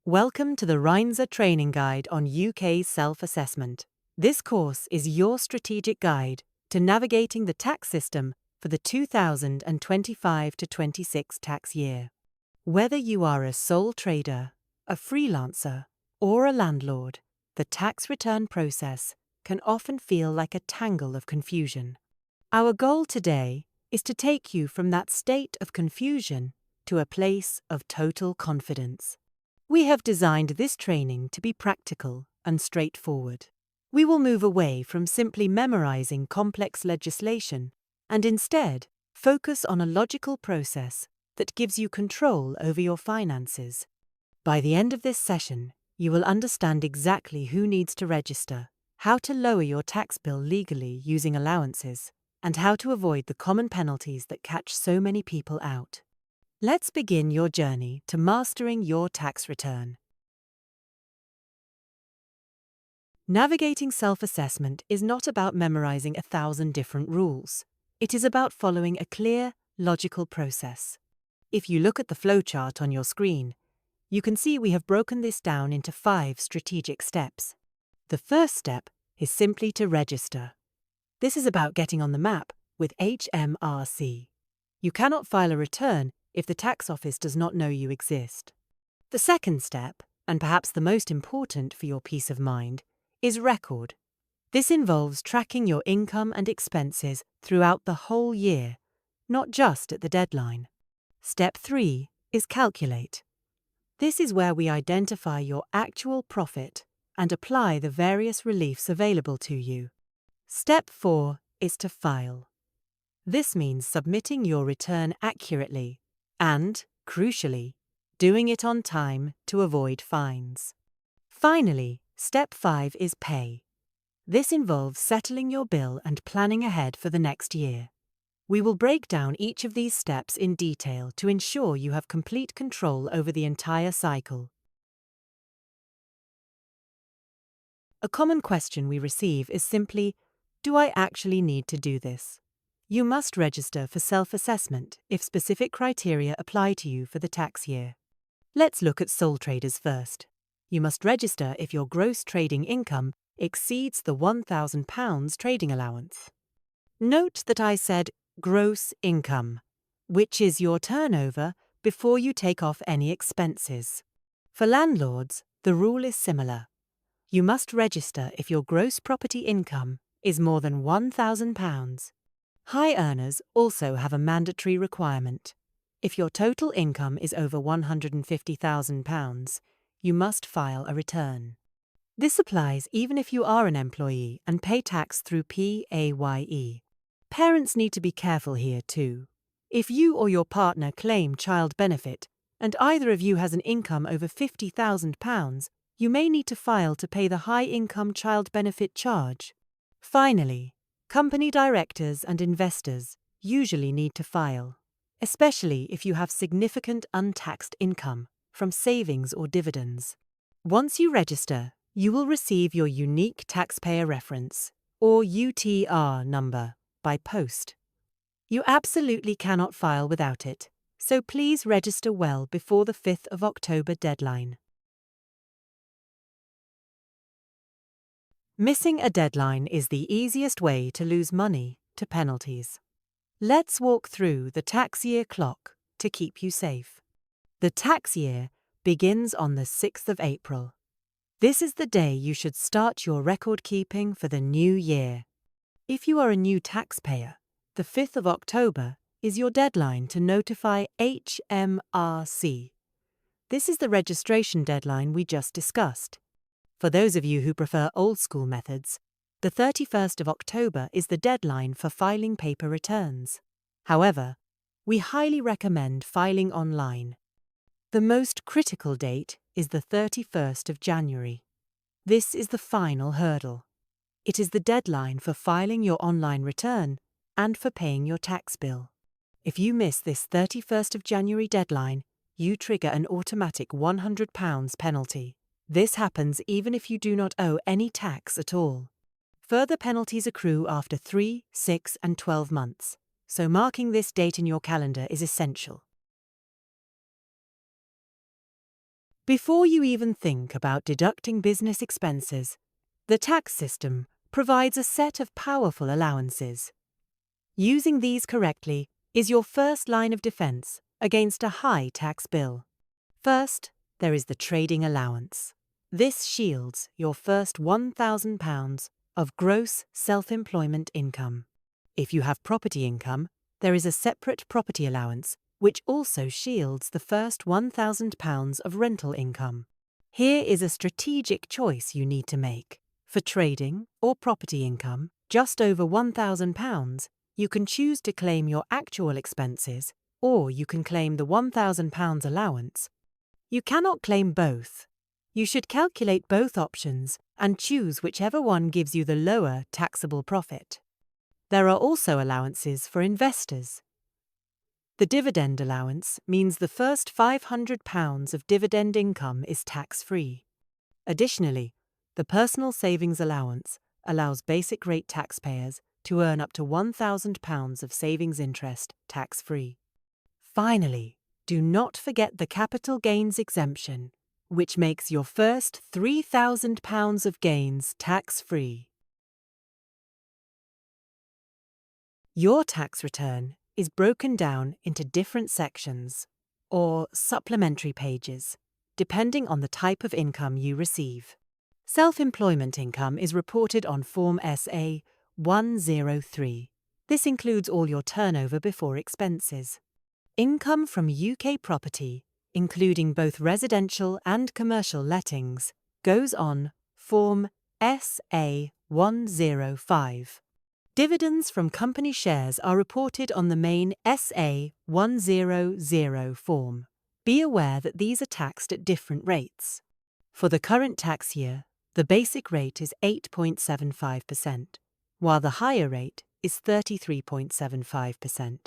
Welcome to the Reinzer Training Guide on UK Self-Assessment. This course is your strategic guide to navigating the tax system for the 2025-26 tax year. Whether you are a sole trader, a freelancer, or a landlord, the tax return process can often feel like a tangle of confusion. Our goal today is to take you from that state of confusion to a place of total confidence. We have designed this training to be practical and straightforward. We will move away from simply memorizing complex legislation and instead focus on a logical process that gives you control over your finances. By the end of this session, you will understand exactly who needs to register, how to lower your tax bill legally using allowances, and how to avoid the common penalties that catch so many people out. Let's begin your journey to mastering your tax return. Navigating self-assessment is not about memorizing 1,000 different rules. It is about following a clear, logical process. If you look at the flowchart on your screen, you can see we have broken this down into 5 strategic steps. The first step is simply to register. This is about getting on the map with HMRC. You cannot file a return if the tax office does not know you exist. The second step, and perhaps the most important for your peace of mind, is record. This involves tracking your income and expenses throughout the whole year, not just at the deadline. Step 3 is calculate. This is where we identify your actual profit and apply the various reliefs available to you. Step 4 is to file. This means submitting your return accurately and, crucially, doing it on time to avoid fines. Finally, step 5 is pay. This involves settling your bill and planning ahead for the next year. We will break down each of these steps in detail to ensure you have complete control over the entire cycle. A common question we receive is simply, do I actually need to do this? You must register for self-assessment if specific criteria apply to you for the tax year. Let's look at sole traders first. You must register if your gross trading income exceeds the £1,000 trading allowance. Note that I said gross income, which is your turnover before you take off any expenses. For landlords, the rule is similar. You must register if your gross property income is more than £1,000. High earners also have a mandatory requirement. If your total income is over £150,000, you must file a return. This applies even if you are an employee and pay tax through PAYE. Parents need to be careful here too. If you or your partner claim child benefit and either of you has an income over £50,000, you may need to file to pay the high income child benefit charge. Finally, company directors and investors usually need to file, especially if you have significant untaxed income from savings or dividends. Once you register, you will receive your unique taxpayer reference, or UTR number, by post. You absolutely cannot file without it, so please register well before the 5th of October deadline. Missing a deadline is the easiest way to lose money to penalties. Let's walk through the tax year clock to keep you safe. The tax year begins on the 6th of April. This is the day you should start your record keeping for the new year. If you are a new taxpayer, the 5th of October is your deadline to notify HMRC. This is the registration deadline we just discussed. For those of you who prefer old-school methods, the 31st of October is the deadline for filing paper returns. However, we highly recommend filing online. The most critical date is the 31st of January. This is the final hurdle. It is the deadline for filing your online return and for paying your tax bill. If you miss this 31st of January deadline, you trigger an automatic £100 penalty. This happens even if you do not owe any tax at all. Further penalties accrue after 3, 6, and 12 months, so marking this date in your calendar is essential. Before you even think about deducting business expenses, the tax system provides a set of powerful allowances. Using these correctly is your first line of defense against a high tax bill. First, there is the trading allowance. This shields your first £1,000 of gross self-employment income. If you have property income, there is a separate property allowance, which also shields the first £1,000 of rental income. Here is a strategic choice you need to make. For trading or property income, just over £1,000, you can choose to claim your actual expenses, or you can claim the £1,000 allowance. You cannot claim both. You should calculate both options and choose whichever one gives you the lower taxable profit. There are also allowances for investors. The Dividend Allowance means the first £500 of dividend income is tax-free. Additionally, the Personal Savings Allowance allows basic rate taxpayers to earn up to £1,000 of savings interest tax-free. Finally, do not forget the capital gains exemption, which makes your first £3,000 of gains tax-free. Your tax return is broken down into different sections, or supplementary pages, depending on the type of income you receive. Self-employment income is reported on Form SA 103. This includes all your turnover before expenses. Income from UK property, including both residential and commercial lettings, goes on Form SA 105. Dividends from company shares are reported on the main SA 100 form. Be aware that these are taxed at different rates. For the current tax year, the basic rate is 8.75%, while the higher rate is 33.75%.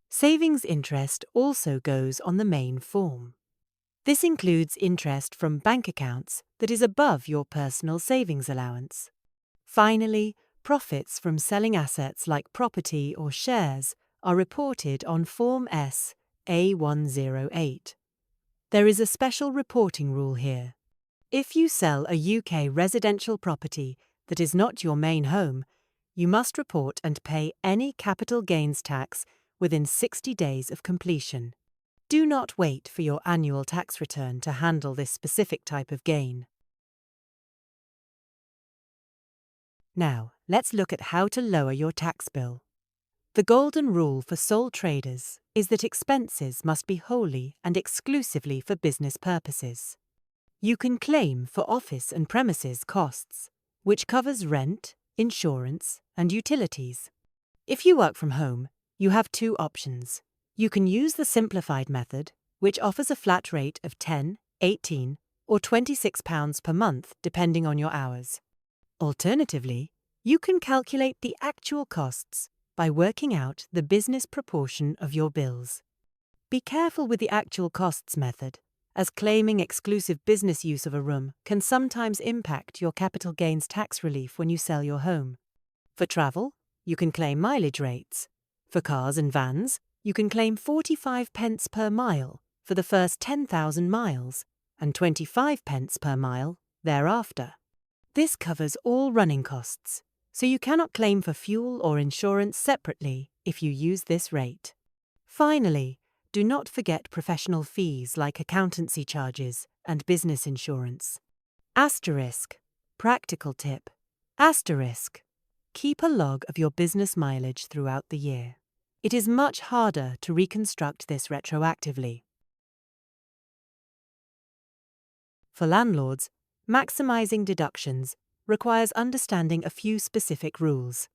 Savings interest also goes on the main form. This includes interest from bank accounts that is above your personal savings allowance. Finally, profits from selling assets like property or shares are reported on Form S A108. There is a special reporting rule here. If you sell a UK residential property that is not your main home, you must report and pay any capital gains tax within 60 days of completion. Do not wait for your annual tax return to handle this specific type of gain. Now, let's look at how to lower your tax bill. The golden rule for sole traders is that expenses must be wholly and exclusively for business purposes. You can claim for office and premises costs, which covers rent, insurance, and utilities. If you work from home, you have two options. You can use the simplified method, which offers a flat rate of £10, £18, or £26 per month depending on your hours. Alternatively, you can calculate the actual costs by working out the business proportion of your bills. Be careful with the actual costs method, as claiming exclusive business use of a room can sometimes impact your capital gains tax relief when you sell your home. For travel, you can claim mileage rates. For cars and vans, you can claim 45 pence per mile for the first 10,000 miles and 25 pence per mile thereafter. This covers all running costs, so you cannot claim for fuel or insurance separately if you use this rate. Finally, do not forget professional fees like accountancy charges and business insurance. Asterisk. Practical tip. Asterisk. Keep a log of your business mileage throughout the year. It is much harder to reconstruct this retroactively. For landlords, maximizing deductions requires understanding a few specific rules.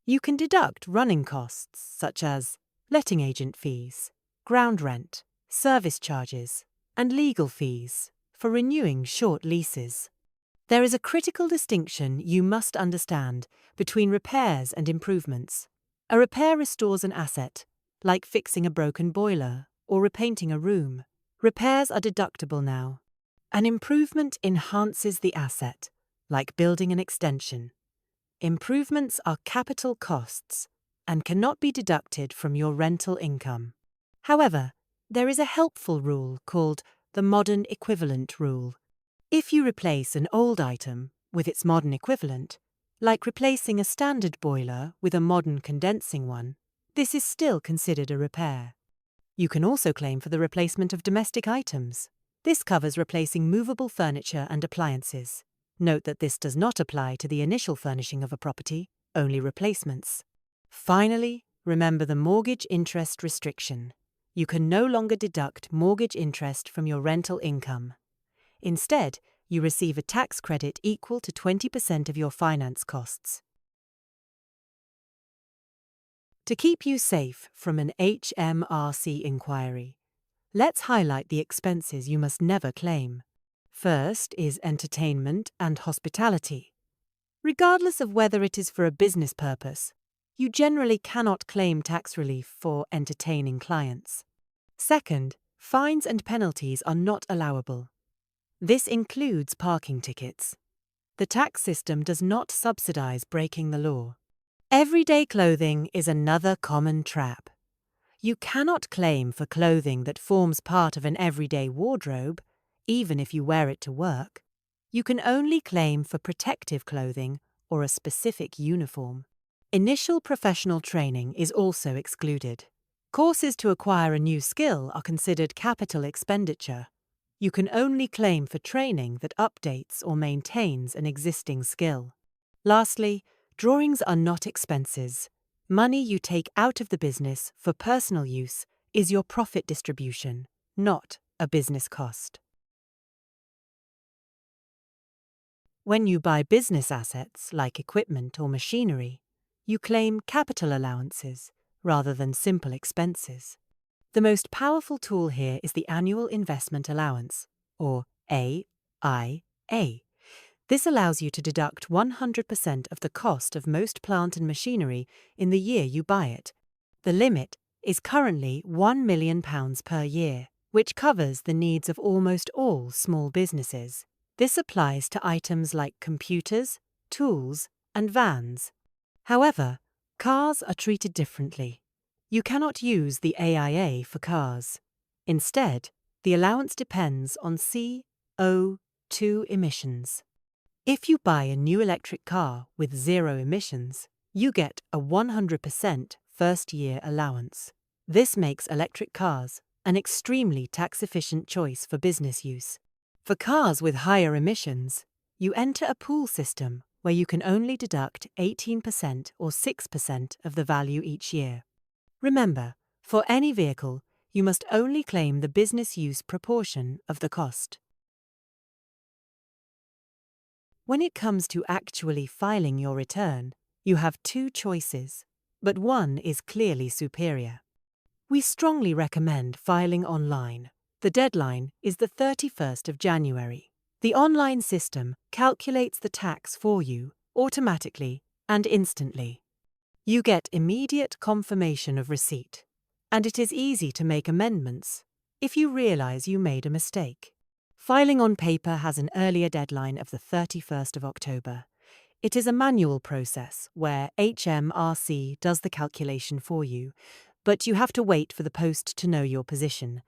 You can deduct running costs such as letting agent fees, ground rent, service charges, and legal fees for renewing short leases. There is a critical distinction you must understand between repairs and improvements. A repair restores an asset, like fixing a broken boiler or repainting a room. Repairs are deductible now. An improvement enhances the asset, like building an extension. Improvements are capital costs and cannot be deducted from your rental income. However, there is a helpful rule called the modern equivalent rule. If you replace an old item with its modern equivalent, like replacing a standard boiler with a modern condensing one, this is still considered a repair. You can also claim for the replacement of domestic items. This covers replacing movable furniture and appliances. Note that this does not apply to the initial furnishing of a property, only replacements. Finally, remember the mortgage interest restriction. You can no longer deduct mortgage interest from your rental income. Instead, you receive a tax credit equal to 20% of your finance costs. To keep you safe from an HMRC inquiry, let's highlight the expenses you must never claim. First is entertainment and hospitality. Regardless of whether it is for a business purpose, you generally cannot claim tax relief for entertaining clients. Second, fines and penalties are not allowable. This includes parking tickets. The tax system does not subsidize breaking the law. Everyday clothing is another common trap. You cannot claim for clothing that forms part of an everyday wardrobe, even if you wear it to work. You can only claim for protective clothing or a specific uniform. Initial professional training is also excluded. Courses to acquire a new skill are considered capital expenditure. You can only claim for training that updates or maintains an existing skill. Lastly, drawings are not expenses. Money you take out of the business for personal use is your profit distribution, not a business cost. When you buy business assets like equipment or machinery, you claim capital allowances rather than simple expenses. The most powerful tool here is the Annual Investment Allowance, or AIA. This allows you to deduct 100% of the cost of most plant and machinery in the year you buy it. The limit is currently £1 million per year, which covers the needs of almost all small businesses. This applies to items like computers, tools, and vans. However, cars are treated differently. You cannot use the AIA for cars. Instead, the allowance depends on CO2 emissions. If you buy a new electric car with zero emissions, you get a 100% first-year allowance. This makes electric cars an extremely tax-efficient choice for business use. For cars with higher emissions, you enter a pool system where you can only deduct 18% or 6% of the value each year. Remember, for any vehicle, you must only claim the business use proportion of the cost. When it comes to actually filing your return, you have two choices, but one is clearly superior. We strongly recommend filing online. The deadline is the 31st of January. The online system calculates the tax for you automatically and instantly. You get immediate confirmation of receipt, and it is easy to make amendments if you realize you made a mistake. Filing on paper has an earlier deadline of the 31st of October. It is a manual process where HMRC does the calculation for you, but you have to wait for the post to know your position.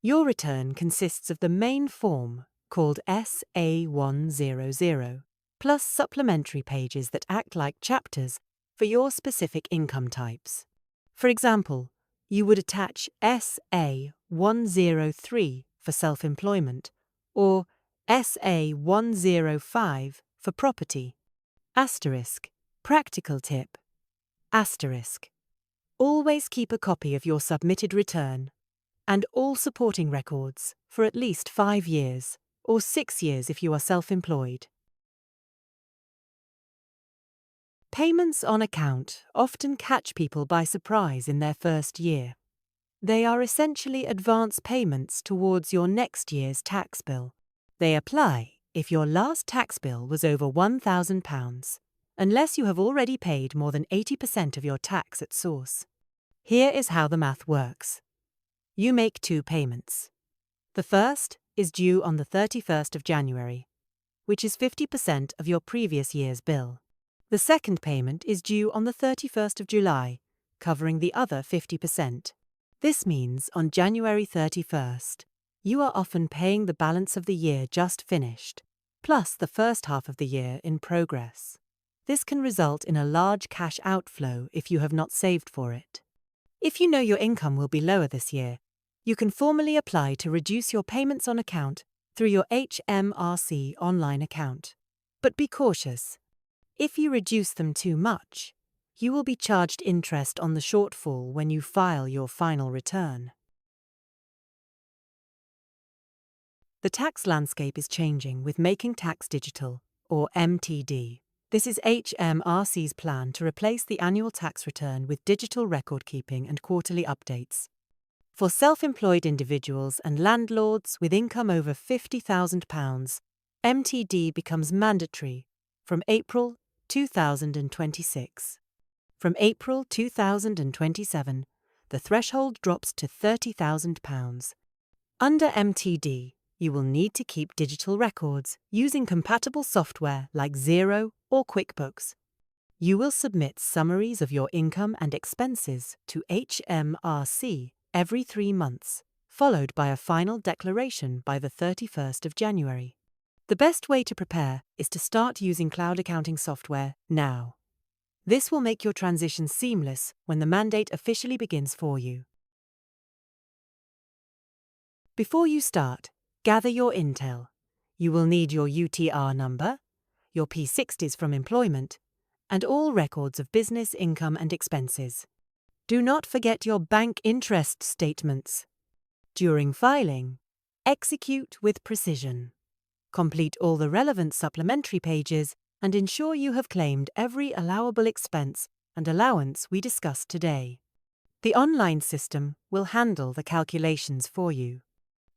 Your return consists of the main form, called SA100, plus supplementary pages that act like chapters for your specific income types. For example, you would attach SA103 for self-employment or SA105 for property. Asterisk. Practical tip. Asterisk. Always keep a copy of your submitted return and all supporting records for at least 5 years or 6 years if you are self-employed. Payments on account often catch people by surprise in their first year. They are essentially advance payments towards your next year's tax bill. They apply if your last tax bill was over £1,000, unless you have already paid more than 80% of your tax at source. Here is how the math works. You make 2 payments. The first is due on the 31st of January, which is 50% of your previous year's bill. The second payment is due on the 31st of July, covering the other 50%. This means on January 31st, you are often paying the balance of the year just finished, plus the first half of the year in progress. This can result in a large cash outflow if you have not saved for it. If you know your income will be lower this year, you can formally apply to reduce your payments on account through your HMRC online account. But be cautious. If you reduce them too much, you will be charged interest on the shortfall when you file your final return. The tax landscape is changing with Making Tax Digital, or MTD. This is HMRC's plan to replace the annual tax return with digital record keeping and quarterly updates. For self-employed individuals and landlords with income over £50,000, MTD becomes mandatory from April 2026. From April 2027, the threshold drops to £30,000. Under MTD, you will need to keep digital records using compatible software like Xero or QuickBooks. You will submit summaries of your income and expenses to HMRC every 3 months, followed by a final declaration by the 31st of January. The best way to prepare is to start using cloud accounting software now. This will make your transition seamless when the mandate officially begins for you. Before you start, gather your intel. You will need your UTR number, your P60s from employment, and all records of business income and expenses. Do not forget your bank interest statements. During filing, execute with precision. Complete all the relevant supplementary pages and ensure you have claimed every allowable expense and allowance we discussed today. The online system will handle the calculations for you.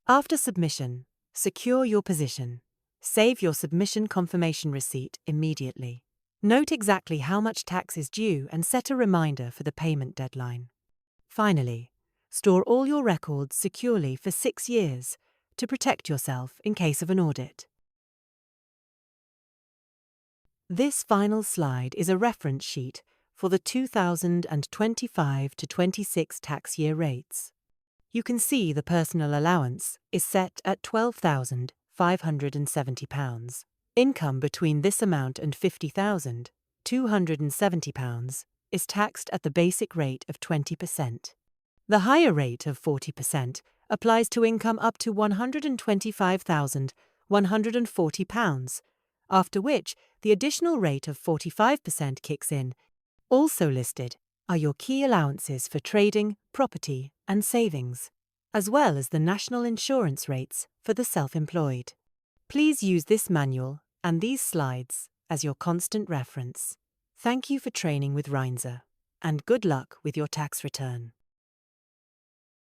After submission, secure your position. Save your submission confirmation receipt immediately. Note exactly how much tax is due and set a reminder for the payment deadline. Finally, store all your records securely for 6 years to protect yourself in case of an audit. This final slide is a reference sheet for the 2025 to 26 tax year rates. You can see the personal allowance is set at £12,570. Income between this amount and £50,270 is taxed at the basic rate of 20%. The higher rate of 40% applies to income up to £125,140, after which the additional rate of 45% kicks in. Also listed are your key allowances for trading, property, and savings, as well as the national insurance rates for the self-employed. Please use this manual and these slides as your constant reference. Thank you for training with Reinzer, and good luck with your tax return.